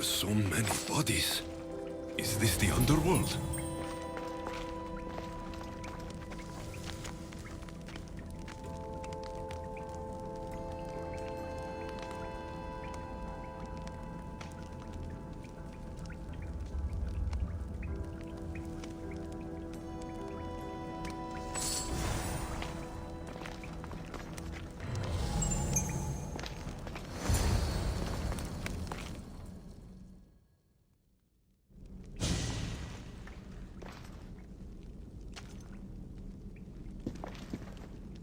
so many bodies. Is this the underworld?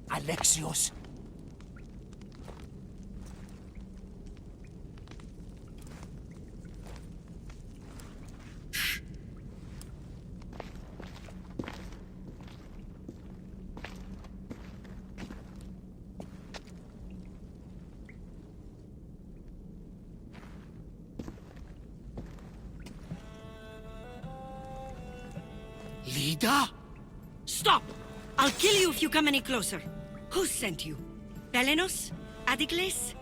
Alexios. Lida? Stop! I'll kill you if you come any closer. Who sent you? Belenos? Adicles?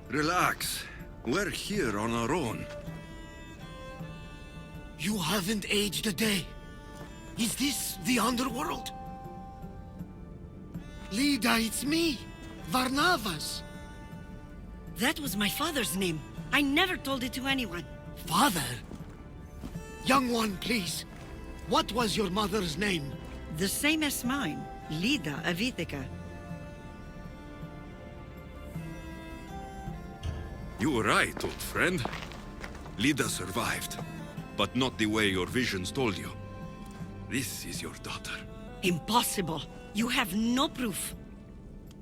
Relax. We're here on our own. You haven't aged a day. Is this the underworld? Lida, it's me, Varnavas. That was my father's name. I never told it to anyone. Father? Young one, please. What was your mother's name? The same as mine. Lida of Ithaca. You were right, old friend. Lida survived, but not the way your visions told you. This is your daughter. Impossible. You have no proof.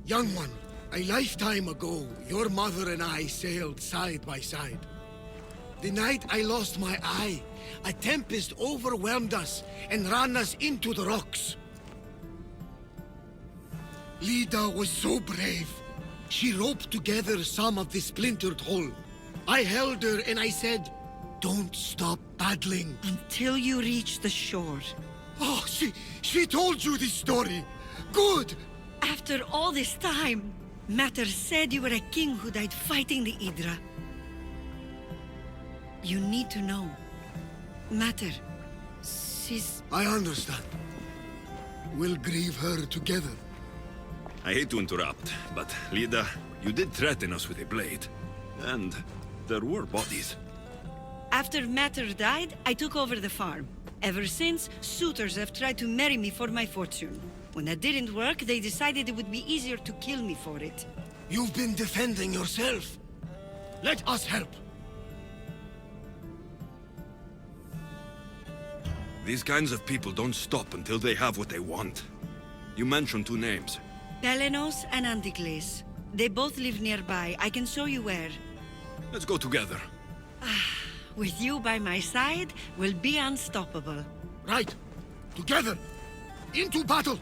Young one, a lifetime ago, your mother and I sailed side by side. The night I lost my eye, a tempest overwhelmed us and ran us into the rocks. Lida was so brave. She roped together some of the splintered hull. I held her and I said, "Don't stop paddling." Until you reach the shore. Oh, she told you this story. Good! After all this time, Mater said you were a king who died fighting the Hydra. You need to know. Mater, she's... I understand. We'll grieve her together. I hate to interrupt, but Lida, you did threaten us with a blade. And there were bodies. After Mater died, I took over the farm. Ever since, suitors have tried to marry me for my fortune. When that didn't work, they decided it would be easier to kill me for it. You've been defending yourself. Let us help. These kinds of people don't stop until they have what they want. You mentioned two names. Belenos and Andicles. They both live nearby. I can show you where. Let's go together. With you by my side, we'll be unstoppable. Right. Together. Into battle.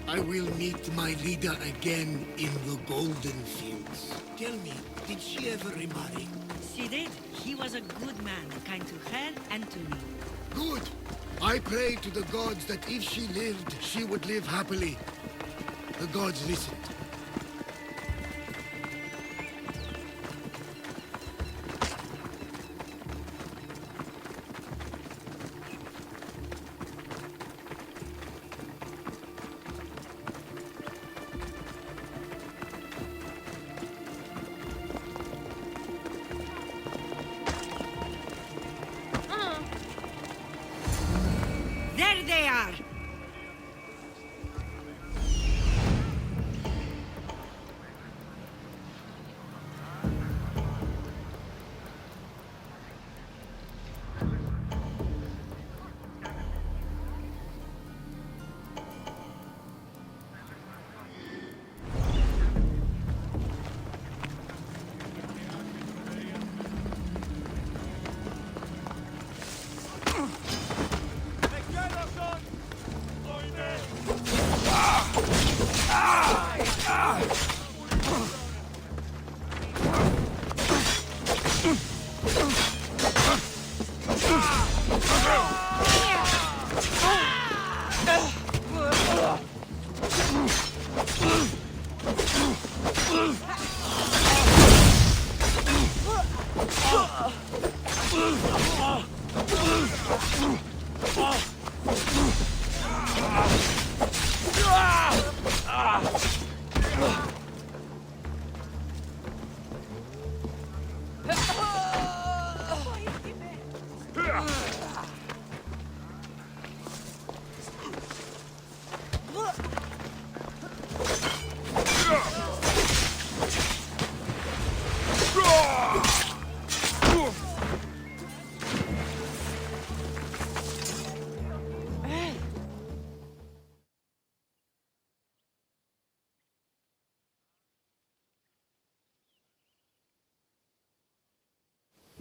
I will meet my Lida again in the Golden Fields. Tell me, did she ever remarry? She did. He was a good man, kind to her and to me. Good. I pray to the gods that if she lived, she would live happily. The gods listened. There they are!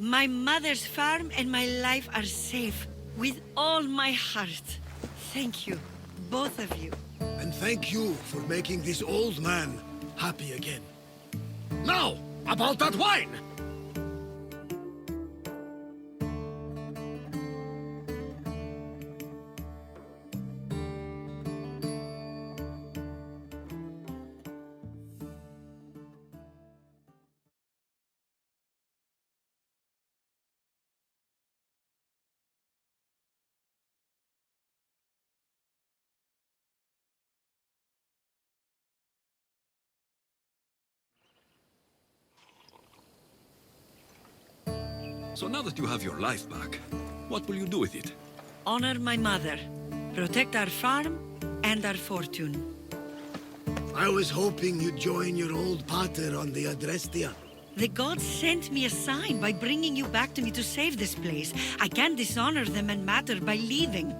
My mother's farm and my life are safe. With all my heart. Thank you, both of you. And thank you for making this old man happy again. Now, about that wine! So now that you have your life back, what will you do with it? Honor my mother. Protect our farm and our fortune. I was hoping you'd join your old pater on the Adrestia. The gods sent me a sign by bringing you back to me to save this place. I can't dishonor them and Mater by leaving.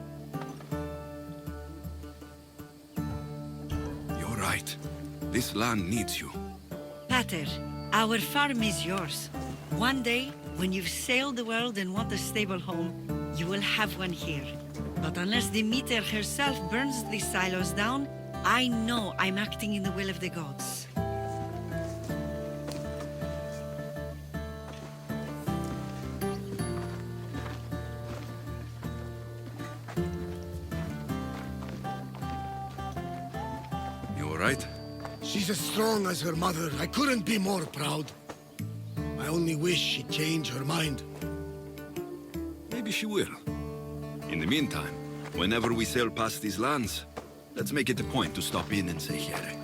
You're right. This land needs you. Pater, our farm is yours. One day, when you've sailed the world and want a stable home, you will have one here. But unless Demeter herself burns these silos down, I know I'm acting in the will of the gods. You all right? She's as strong as her mother. I couldn't be more proud. I only wish she'd change her mind. Maybe she will. In the meantime, whenever we sail past these lands, let's make it a point to stop in and say here.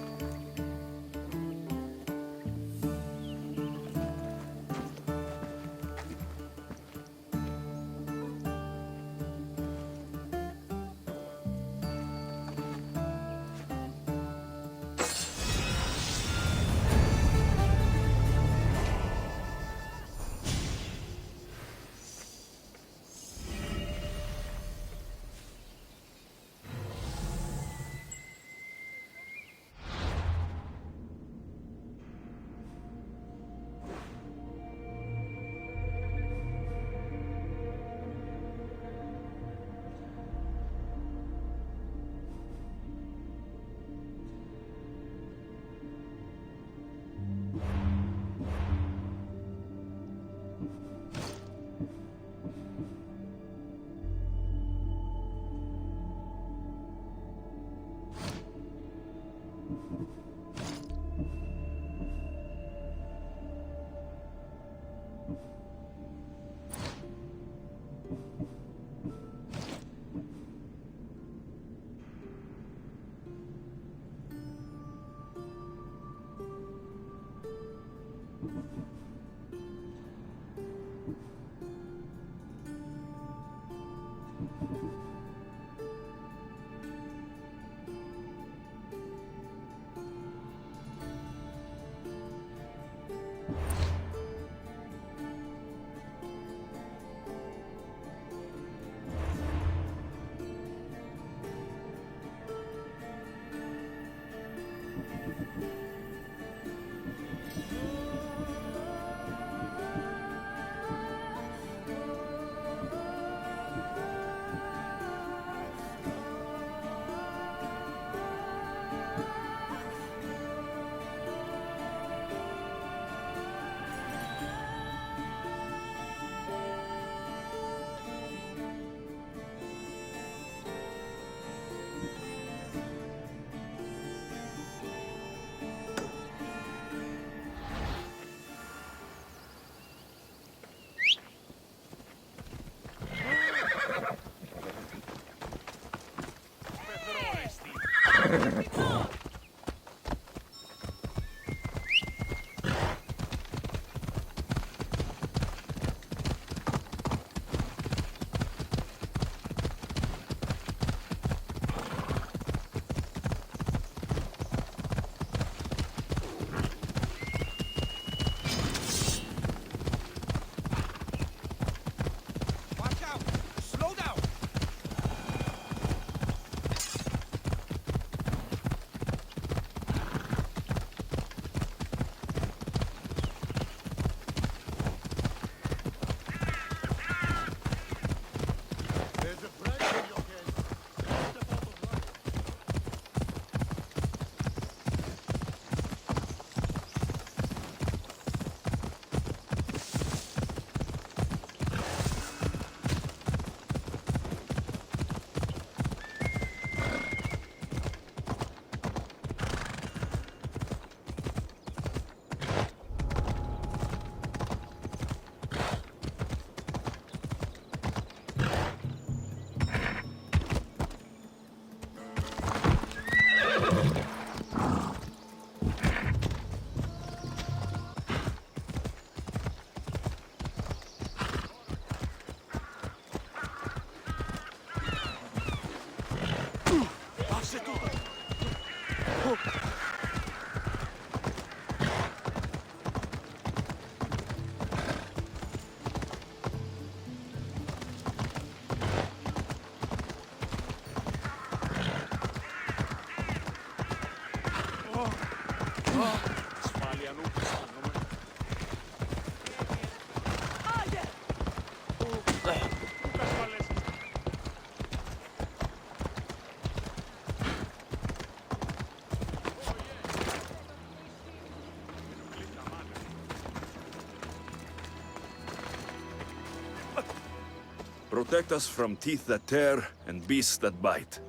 Protect us from teeth that tear and beasts that bite.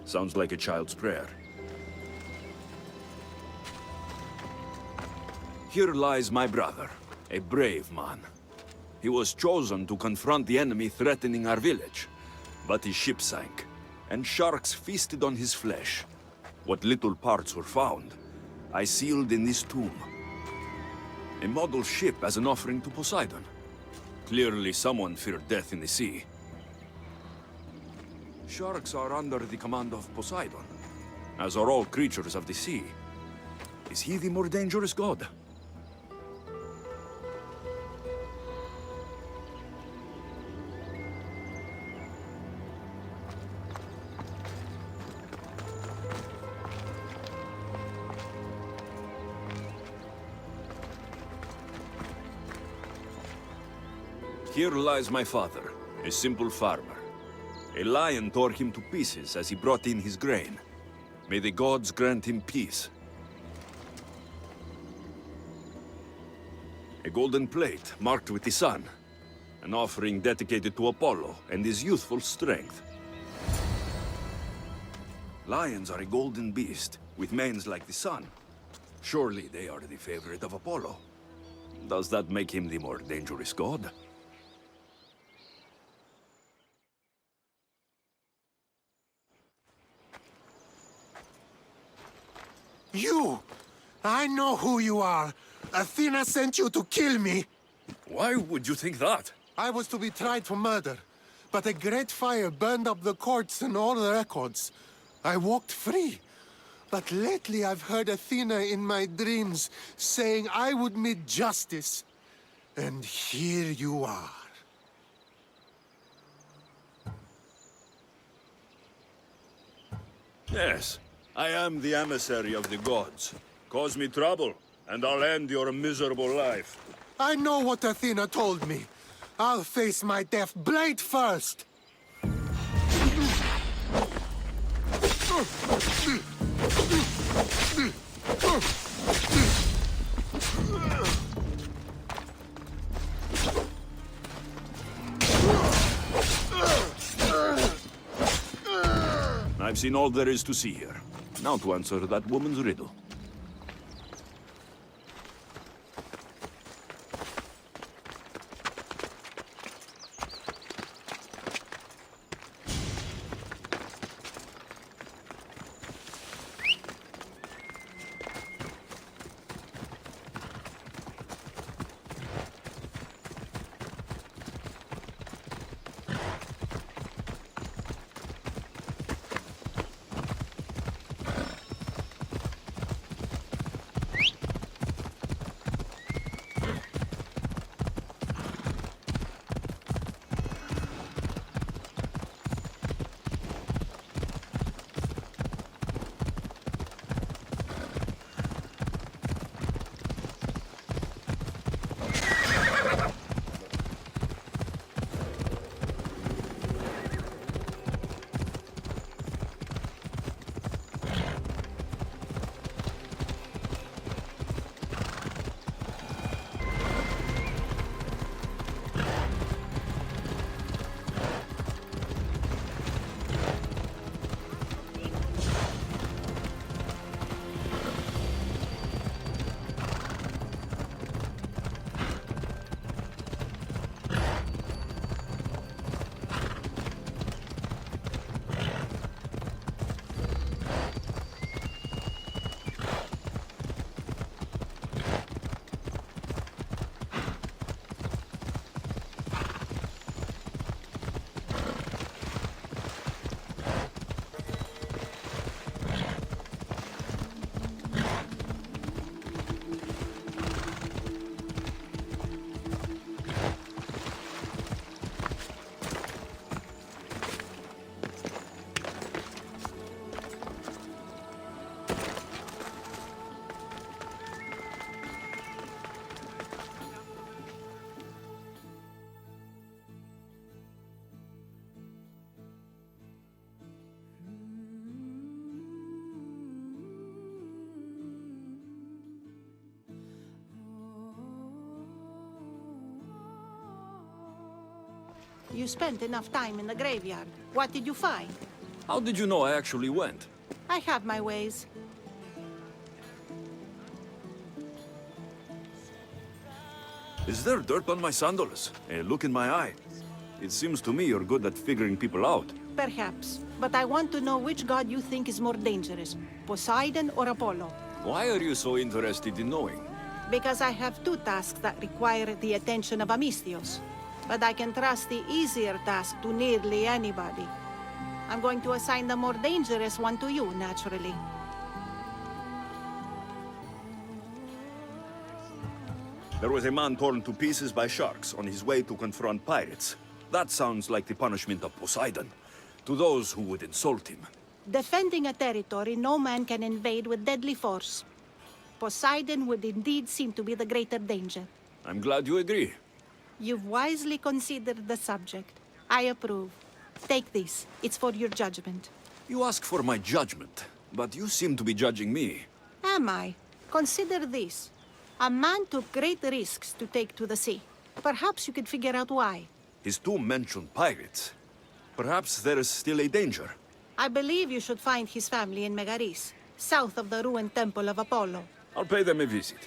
Sounds like a child's prayer. Here lies my brother, a brave man. He was chosen to confront the enemy threatening our village, but his ship sank, and sharks feasted on his flesh. What little parts were found, I sealed in this tomb. A model ship as an offering to Poseidon. Clearly someone feared death in the sea. Sharks are under the command of Poseidon, as are all creatures of the sea. Is he the more dangerous god? Here lies my father, a simple farmer. A lion tore him to pieces as he brought in his grain. May the gods grant him peace. A golden plate marked with the sun. An offering dedicated to Apollo and his youthful strength. Lions are a golden beast, with manes like the sun. Surely they are the favorite of Apollo. Does that make him the more dangerous god? You! I know who you are. Athena sent you to kill me. Why would you think that? I was to be tried for murder, but a great fire burned up the courts and all the records. I walked free. But lately I've heard Athena in my dreams saying I would meet justice. And here you are. Yes, I am the emissary of the gods. Cause me trouble, and I'll end your miserable life. I know what Athena told me. I'll face my death blade first. I've seen all there is to see here. Now to answer that woman's riddle. You spent enough time in the graveyard. What did you find? How did you know I actually went? I have my ways. Is there dirt on my sandals? A look in my eye. It seems to me you're good at figuring people out. Perhaps. But I want to know which god you think is more dangerous, Poseidon or Apollo. Why are you so interested in knowing? Because I have two tasks that require the attention of Amistios. But I can trust the easier task to nearly anybody. I'm going to assign the more dangerous one to you, naturally. There was a man torn to pieces by sharks on his way to confront pirates. That sounds like the punishment of Poseidon, to those who would insult him. Defending a territory no man can invade with deadly force. Poseidon would indeed seem to be the greater danger. I'm glad you agree. You've wisely considered the subject. I approve. Take this. It's for your judgment. You ask for my judgment, but you seem to be judging me. Am I? Consider this. A man took great risks to take to the sea. Perhaps you could figure out why. His two mentioned pirates. Perhaps there is still a danger. I believe you should find his family in Megaris, south of the ruined temple of Apollo. I'll pay them a visit.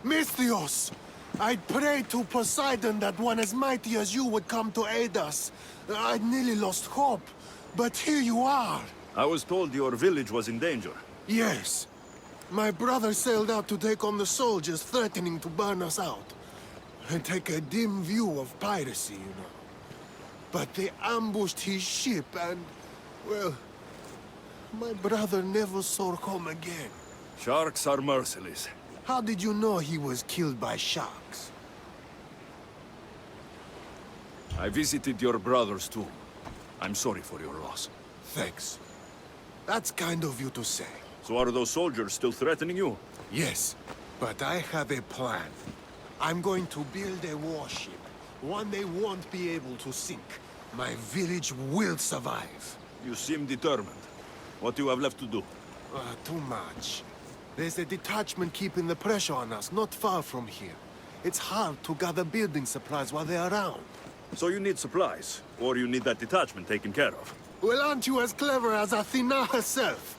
Misthios! I'd prayed to Poseidon that one as mighty as you would come to aid us. I'd nearly lost hope, but here you are. I was told your village was in danger. Yes. My brother sailed out to take on the soldiers threatening to burn us out. And take a dim view of piracy, you know. But they ambushed his ship and, well, my brother never saw home again. Sharks are merciless. How did you know he was killed by sharks? I visited your brother's tomb. I'm sorry for your loss. Thanks. That's kind of you to say. So are those soldiers still threatening you? Yes, but I have a plan. I'm going to build a warship. One they won't be able to sink. My village will survive. You seem determined. What do you have left to do? Too much. There's a detachment keeping the pressure on us, not far from here. It's hard to gather building supplies while they're around. So you need supplies, or you need that detachment taken care of. Well, aren't you as clever as Athena herself?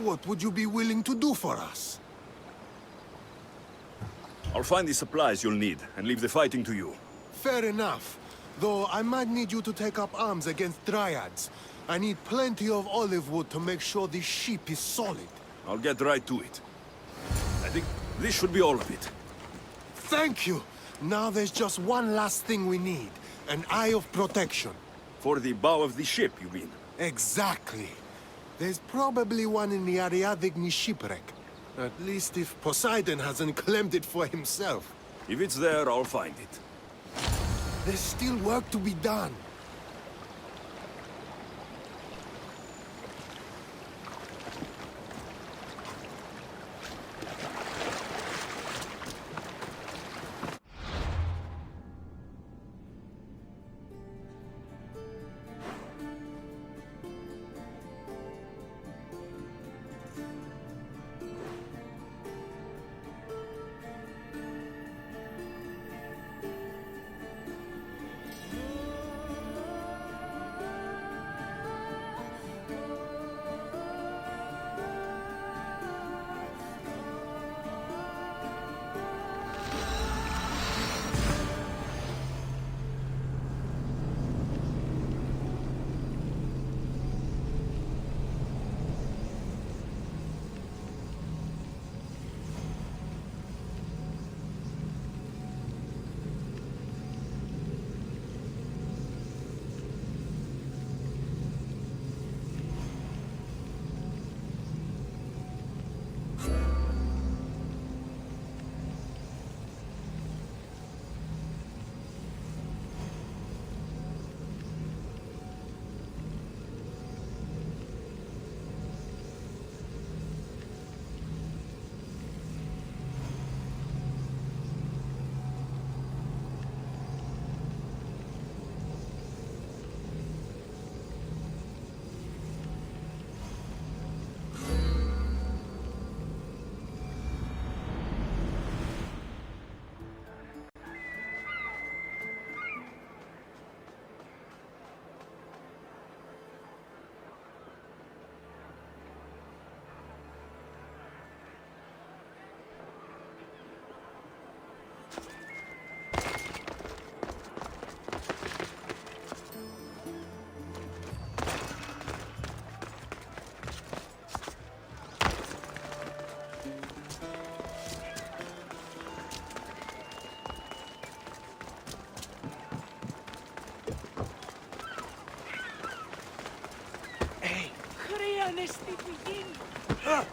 What would you be willing to do for us? I'll find the supplies you'll need, and leave the fighting to you. Fair enough. Though I might need you to take up arms against Dryads. I need plenty of olive wood to make sure the ship is solid. I'll get right to it. I think this should be all of it. Thank you! Now there's just one last thing we need. An eye of protection. For the bow of the ship, you mean? Exactly. There's probably one in the Ariadne shipwreck. At least if Poseidon hasn't claimed it for himself. If it's there, I'll find it. There's still work to be done.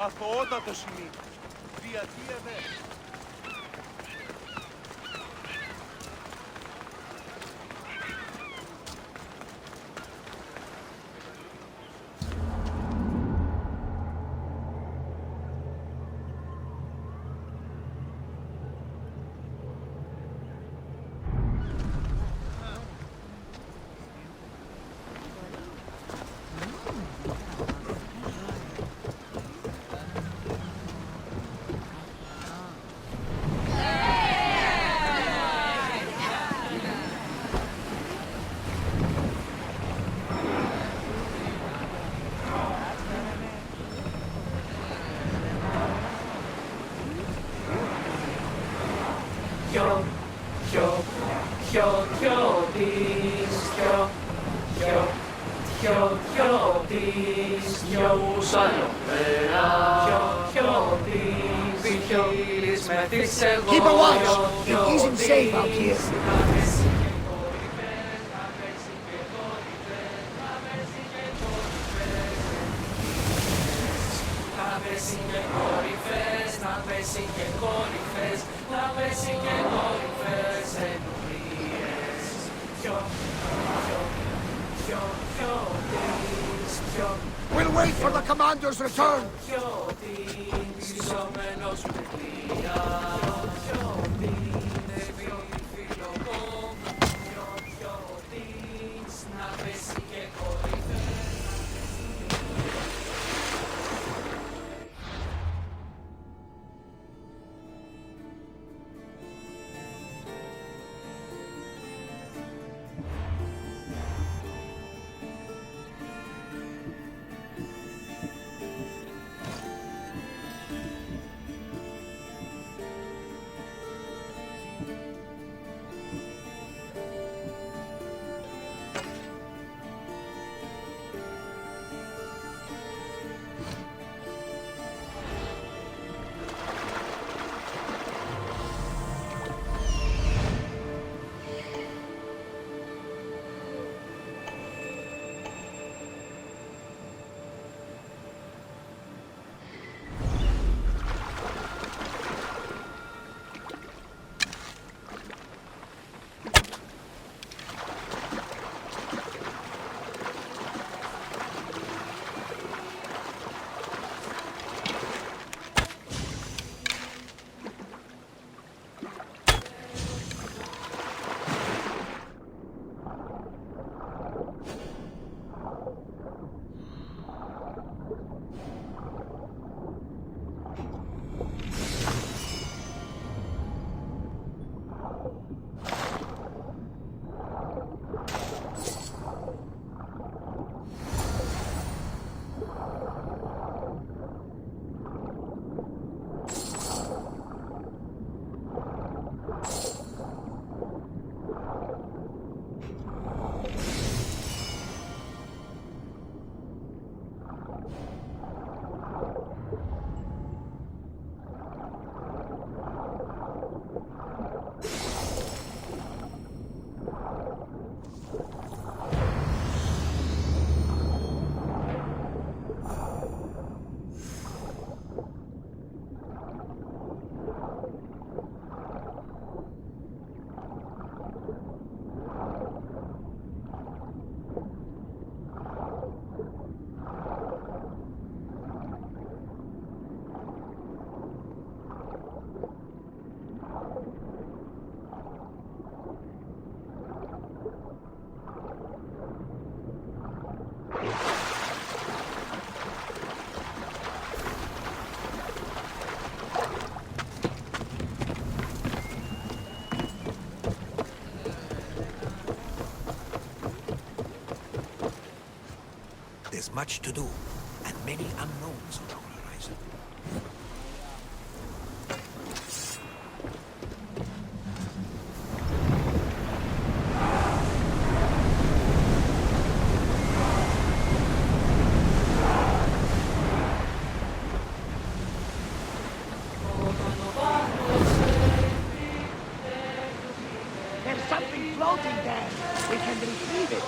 Αθωότατος είναι. Διατίευε. Keep a watch! It isn't safe out here. We'll wait for the commander's return! There's much to do, and many unknowns on our horizon. There's something floating there. We can retrieve it.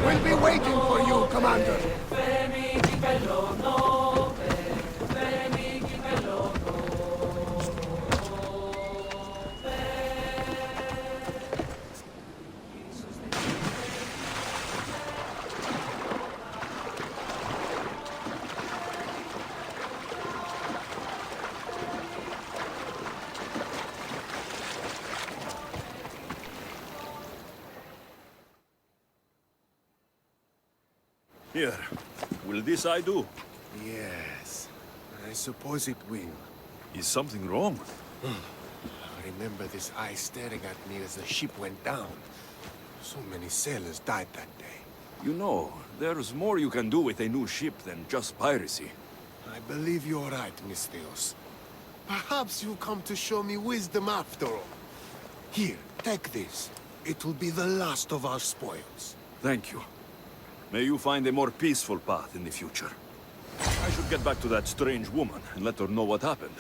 We'll be waiting for you, Commander. Here, will this I do? Yes, I suppose it will. Is something wrong? I remember this eye staring at me as the ship went down. So many sailors died that day. You know, there's more you can do with a new ship than just piracy. I believe you're right, Misthios. Perhaps you've come to show me wisdom after all. Here, take this. It will be the last of our spoils. Thank you. May you find a more peaceful path in the future. I should get back to that strange woman and let her know what happened.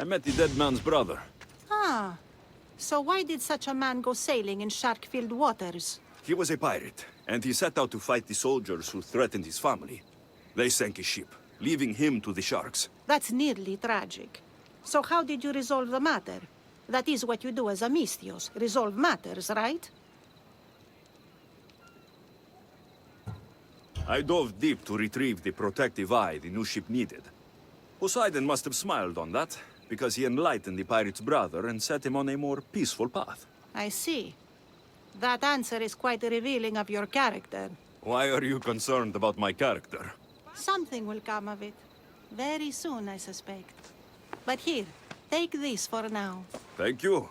I met the dead man's brother. Ah, so why did such a man go sailing in shark-filled waters? He was a pirate, and he set out to fight the soldiers who threatened his family. They sank his ship, leaving him to the sharks. That's nearly tragic. So how did you resolve the matter? That is what you do as a Misthios, resolve matters, right? I dove deep to retrieve the protective eye the new ship needed. Poseidon must have smiled on that, because he enlightened the pirate's brother and set him on a more peaceful path. I see. That answer is quite revealing of your character. Why are you concerned about my character? Something will come of it. Very soon, I suspect. But here, take this for now. Thank you.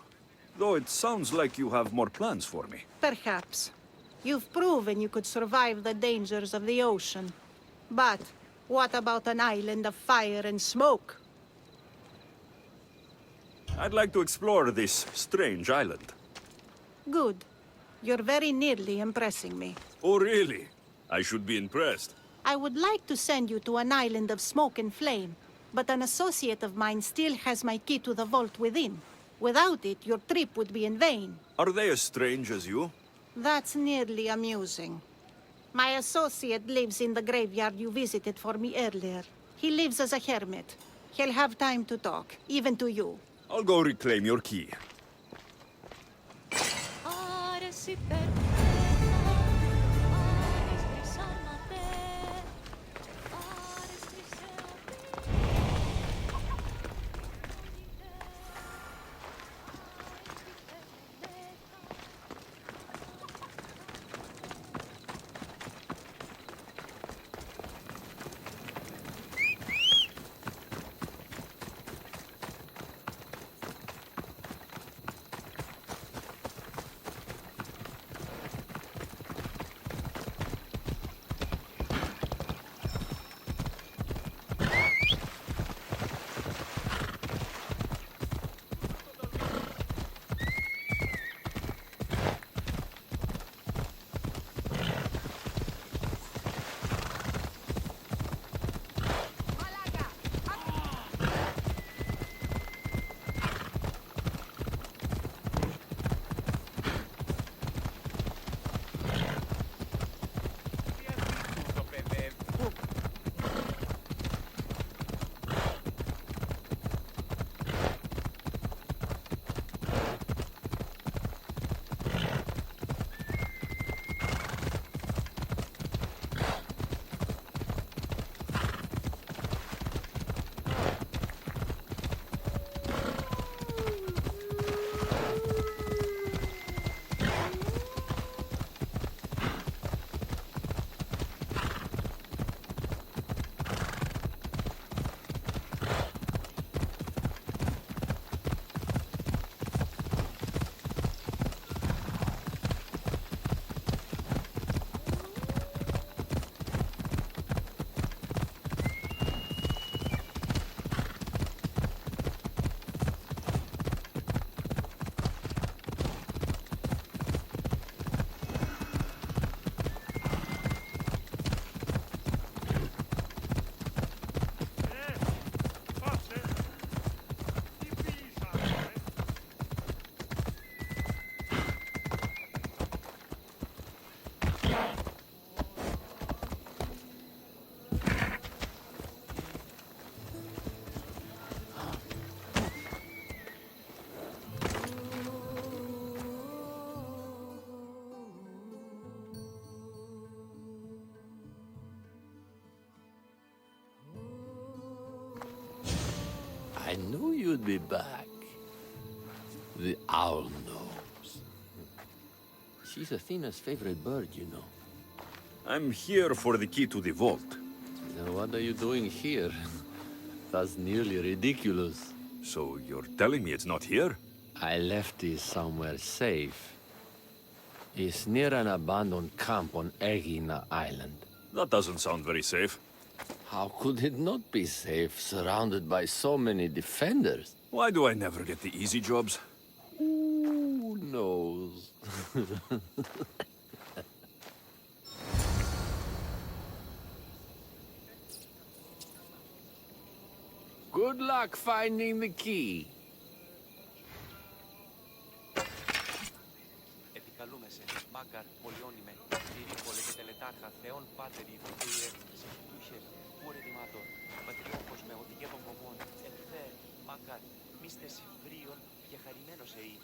Though it sounds like you have more plans for me. Perhaps. You've proven you could survive the dangers of the ocean. But what about an island of fire and smoke? I'd like to explore this strange island. Good. You're very nearly impressing me. Oh, really? I should be impressed. I would like to send you to an island of smoke and flame, but an associate of mine still has my key to the vault within. Without it, your trip would be in vain. Are they as strange as you? That's nearly amusing. My associate lives in the graveyard you visited for me earlier. He lives as a hermit. He'll have time to talk, even to you. I'll go reclaim your key. I knew you'd be back. The owl knows. She's Athena's favorite bird, you know. I'm here for the key to the vault. Then what are you doing here? That's nearly ridiculous. So you're telling me it's not here? I left it somewhere safe. It's near an abandoned camp on Egina Island. That doesn't sound very safe. How could it not be safe, surrounded by so many defenders? Why do I never get the easy jobs? Who knows? Good luck finding the key. Επικαλούμεσαι, Μάγκαρ, πολιόνιμε, Κυρίκολε και τελετάρχα, Θεόν Πάτερ, Ιβρυδίε, Σεχτούχε, Κούρε Δημάτων, Πατριόχος με οδηγεύον κομμών, Ελθέ, Μάγκαρ, μίστες Ιβρίων και χαρημένος εή.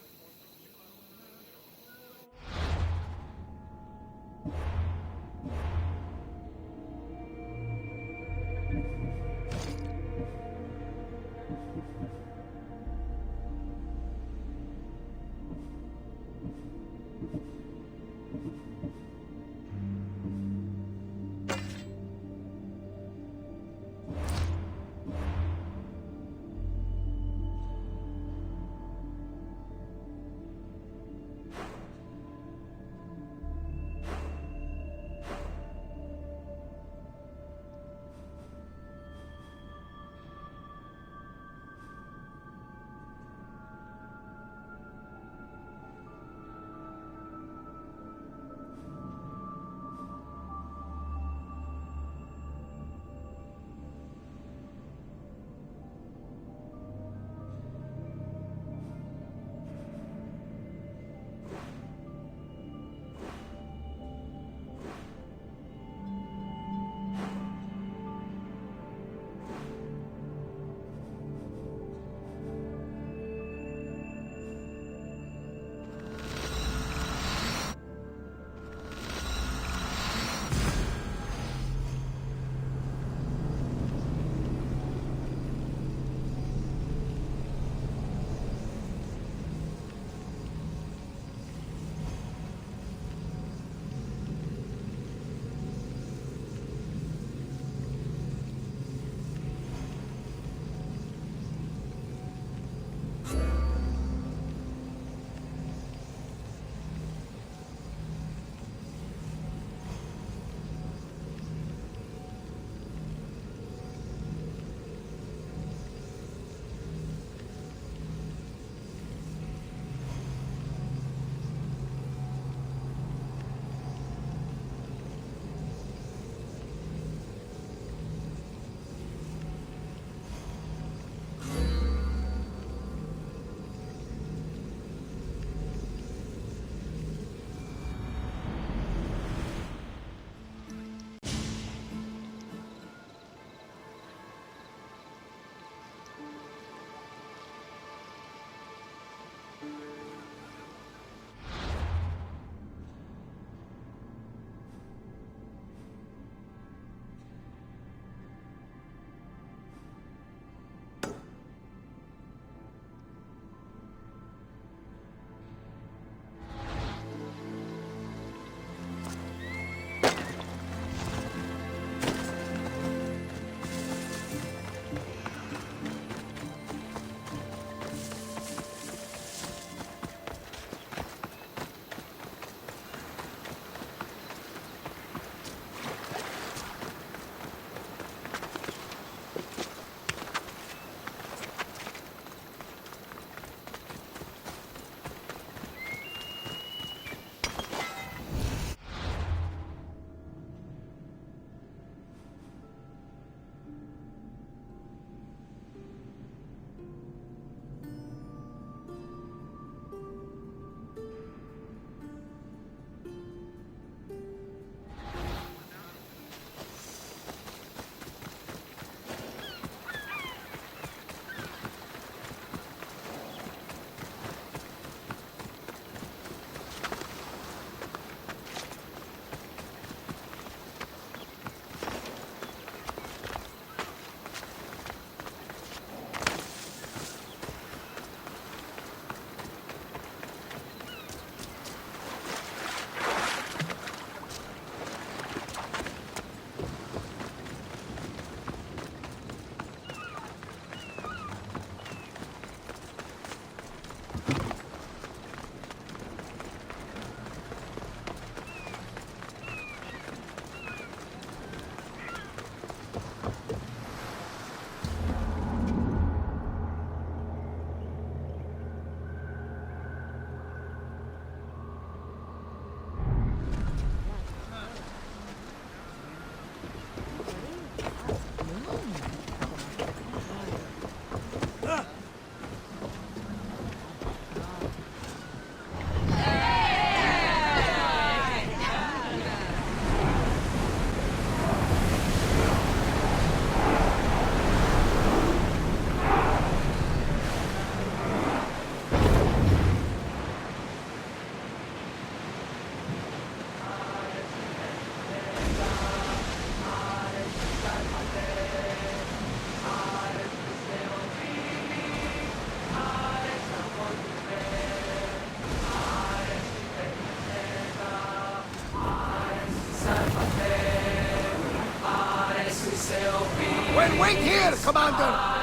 Well, wait here, Commander!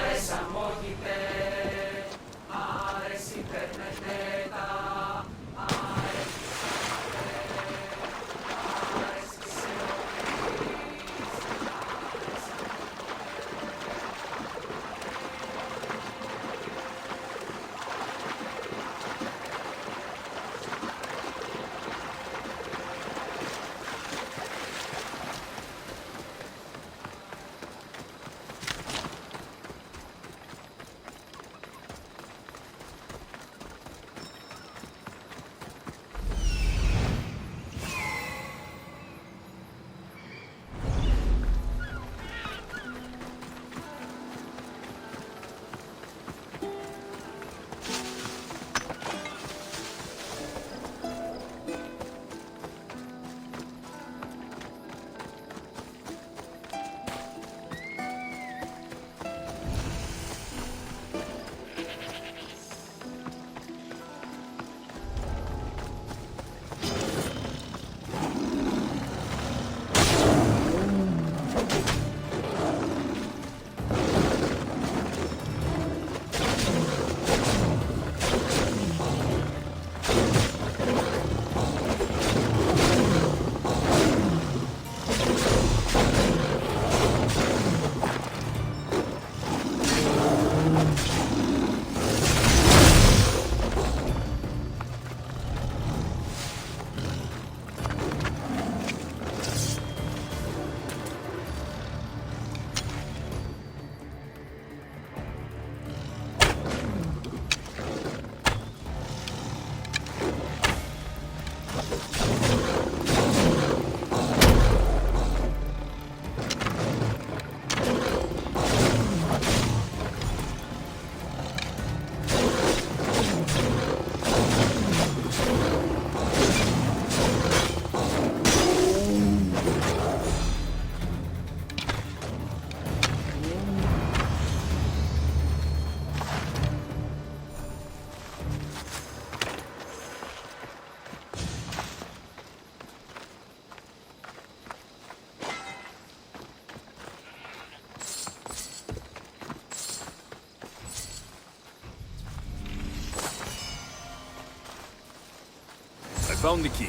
Found the key.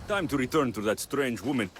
Time to return to that strange woman.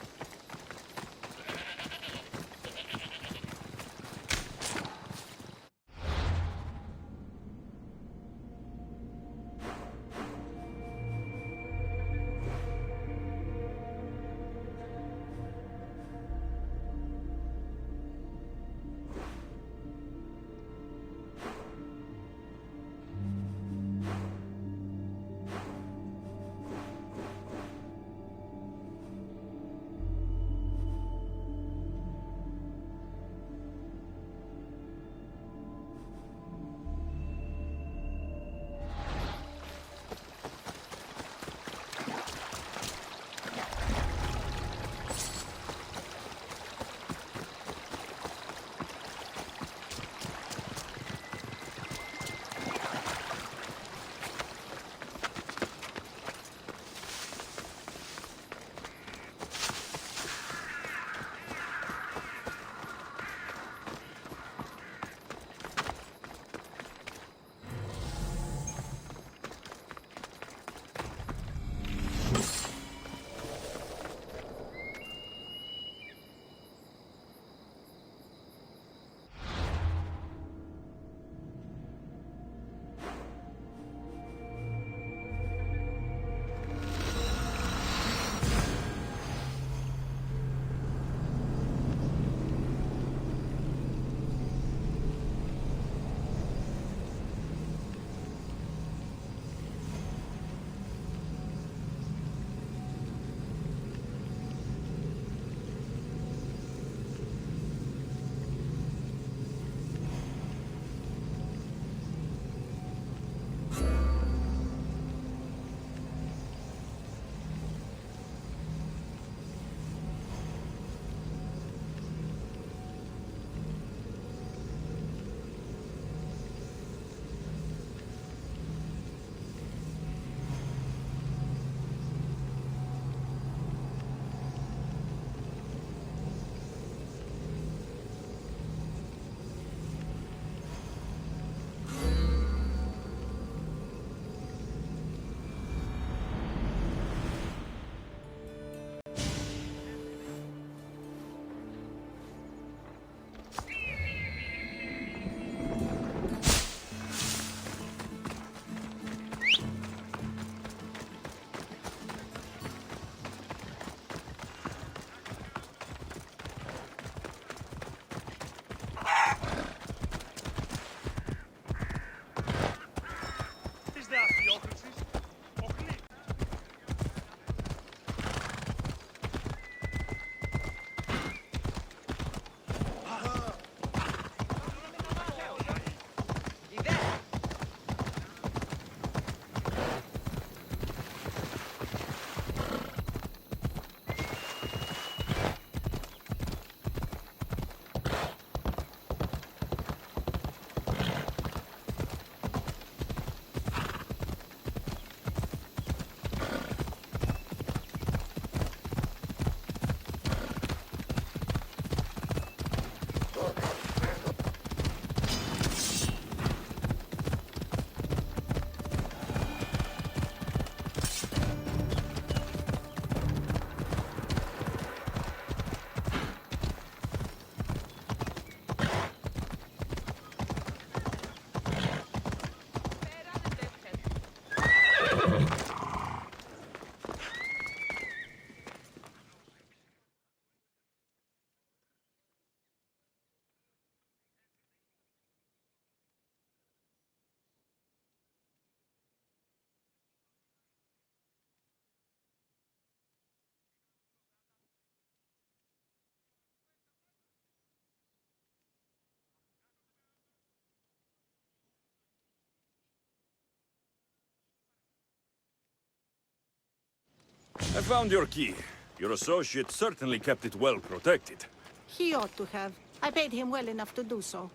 I found your key. Your associate certainly kept it well protected. He ought to have. I paid him well enough to do so.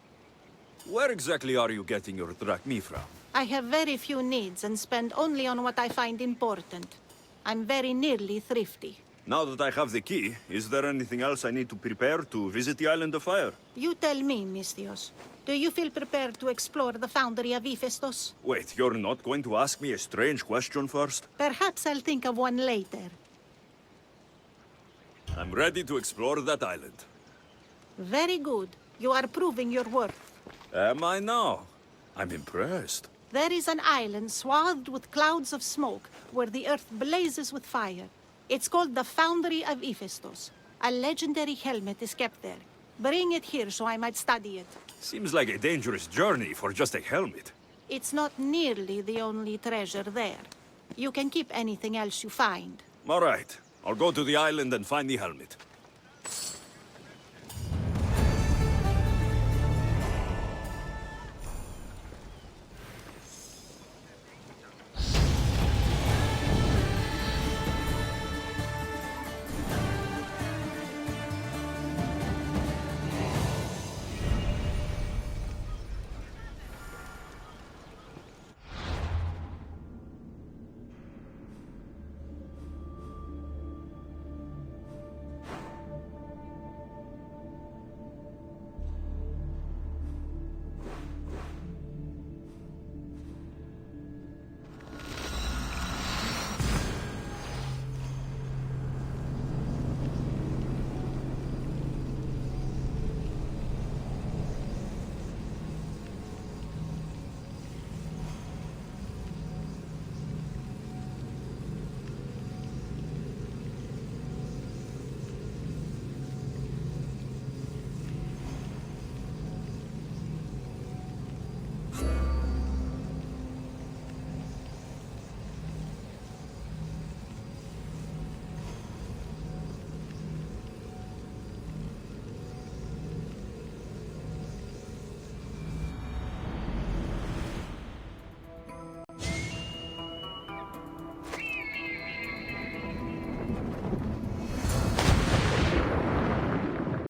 Where exactly are you getting your drachmi from? I have very few needs and spend only on what I find important. I'm very nearly thrifty. Now that I have the key, is there anything else I need to prepare to visit the Island of Fire? You tell me, Misthios. Do you feel prepared to explore the foundry of Hephaestus? Wait, you're not going to ask me a strange question first? Perhaps I'll think of one later. I'm ready to explore that island. Very good. You are proving your worth. Am I now? I'm impressed. There is an island swathed with clouds of smoke where the earth blazes with fire. It's called the Foundry of Hephaestus. A legendary helmet is kept there. Bring it here so I might study it. Seems like a dangerous journey for just a helmet. It's not nearly the only treasure there. You can keep anything else you find. All right. I'll go to the island and find the helmet.